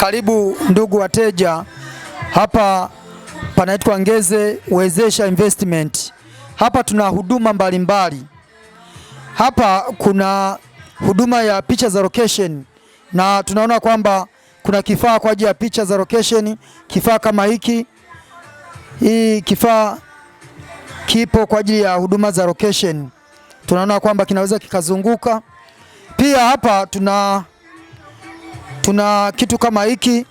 Karibu ndugu wateja, hapa panaitwa Ngeze Wezesha Investment. Hapa tuna huduma mbalimbali. Hapa kuna huduma ya picha za location, na tunaona kwamba kuna kifaa kwa ajili ya picha za location. Kifaa kama hiki, hii kifaa kipo kwa ajili ya huduma za location. Tunaona kwamba kinaweza kikazunguka. Pia hapa tuna kitu kama hiki.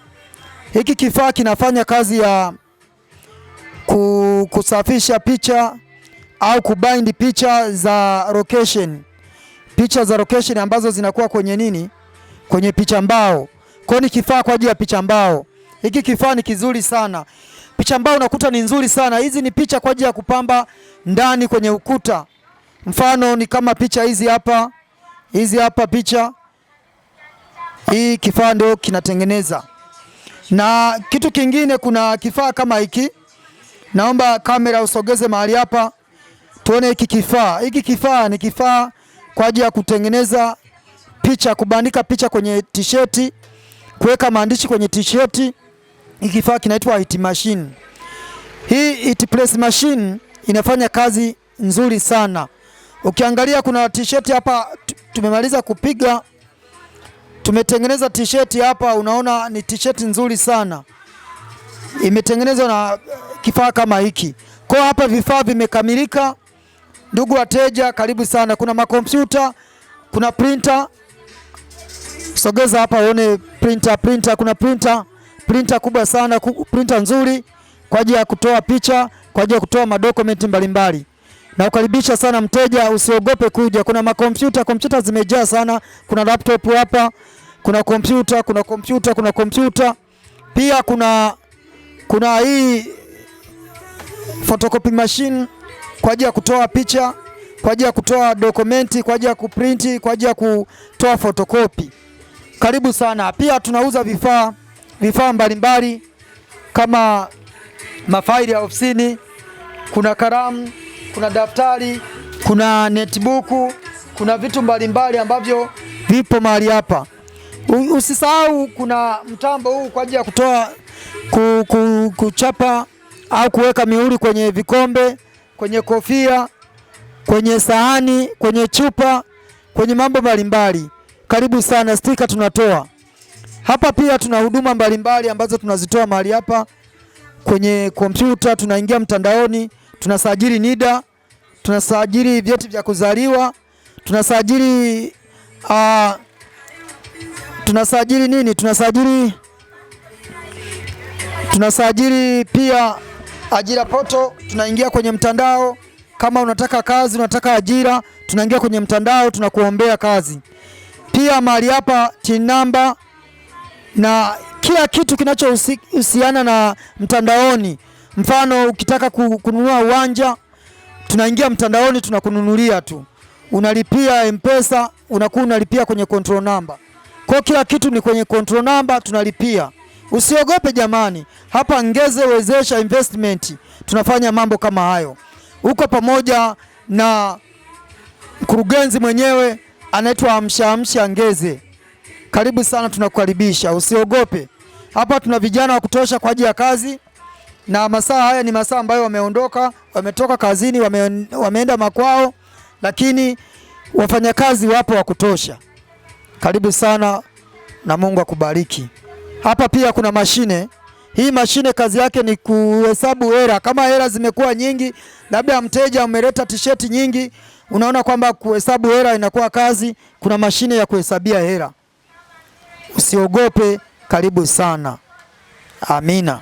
Hiki kifaa kinafanya kazi ya kusafisha picha au kubind picha za location. Picha za location ambazo zinakuwa kwenye nini? Kwenye picha mbao. Kwa ni kifaa kwa ajili ya picha mbao. Hiki kifaa ni kizuri sana. Picha mbao unakuta ni nzuri sana. Hizi ni picha kwa ajili ya kupamba ndani kwenye ukuta. Mfano ni kama picha hizi hapa. Hizi hapa picha. Hii kifaa ndio kinatengeneza. Na kitu kingine, kuna kifaa kama hiki. Naomba kamera usogeze mahali hapa tuone hiki kifaa. Hiki kifaa ni kifaa kwa ajili ya kutengeneza picha, kubandika picha kwenye t-shirt, kuweka maandishi kwenye t-shirt. Hiki kifaa kinaitwa Hit Machine. Hii Hit Press Machine inafanya kazi nzuri sana. Ukiangalia kuna t-shirt hapa tumemaliza kupiga. Tumetengeneza t-shirt hapa, unaona ni t-shirt nzuri sana. Imetengenezwa na kifaa kama hiki. Kwa hapa vifaa vimekamilika. Ndugu wateja, karibu sana. Kuna makompyuta, kuna printer. Sogeza hapa uone printer. Kuna printer kubwa sana, printer nzuri kwa ajili ya kutoa picha, kwa ajili ya kutoa madokumenti mbalimbali. Na ukaribisha sana mteja, usiogope kuja. Kuna kompyuta zimejaa sana. Kuna laptop hapa, kuna kompyuta. Pia kuna hii photocopy machine kwa ajili ya kutoa picha, kwa ajili ya kutoa dokumenti, kwa ajili ya kuprinti, kwa ajili ya kutoa photocopy. Karibu sana. Pia tunauza vifaa mbalimbali kama mafaili ya ofisini, kuna kalamu, kuna daftari, kuna netbook, kuna vitu mbalimbali ambavyo vipo mahali hapa. Usisahau kuna mtambo huu kwa ajili ya kutoa kuchapa au kuweka mihuri kwenye vikombe, kwenye kofia, kwenye sahani, kwenye chupa, kwenye mambo mbalimbali. Karibu sana. Stika tunatoa hapa. Pia tuna huduma mbalimbali ambazo tunazitoa mahali hapa. Kwenye kompyuta tunaingia mtandaoni, tunasajili NIDA, tunasajili vyeti vya kuzaliwa, tunasajili tunasajili pia ajira poto. Tunaingia kwenye mtandao, kama unataka kazi, unataka ajira, tunaingia kwenye mtandao, tunakuombea kazi. Pia mahali hapa TIN namba na kila kitu kinachohusiana na mtandaoni. Mfano ukitaka kununua uwanja, tunaingia mtandaoni, tunakununulia tu. Unalipia M-Pesa, unakuwa unalipia kwenye control number. Kwa kila kitu ni kwenye control number, tunalipia. Usiogope jamani. Hapa Ngeze Wezesha Investment tunafanya mambo kama hayo. Uko pamoja na mkurugenzi mwenyewe anaitwa Amsha Ngeze. Karibu sana, tunakukaribisha. Usiogope. Hapa tuna vijana wa kutosha kwa ajili ya kazi, na masaa haya ni masaa ambayo wametoka kazini, wameenda makwao, lakini wafanyakazi wapo wa kutosha. Karibu sana na Mungu akubariki. Hapa pia kuna mashine. Hii mashine kazi yake ni kuhesabu hela. Kama hela zimekuwa nyingi, labda mteja umeleta t-shirt nyingi, unaona kwamba kuhesabu hela inakuwa kazi, kuna mashine ya kuhesabia hela. Usiogope, karibu sana. Amina.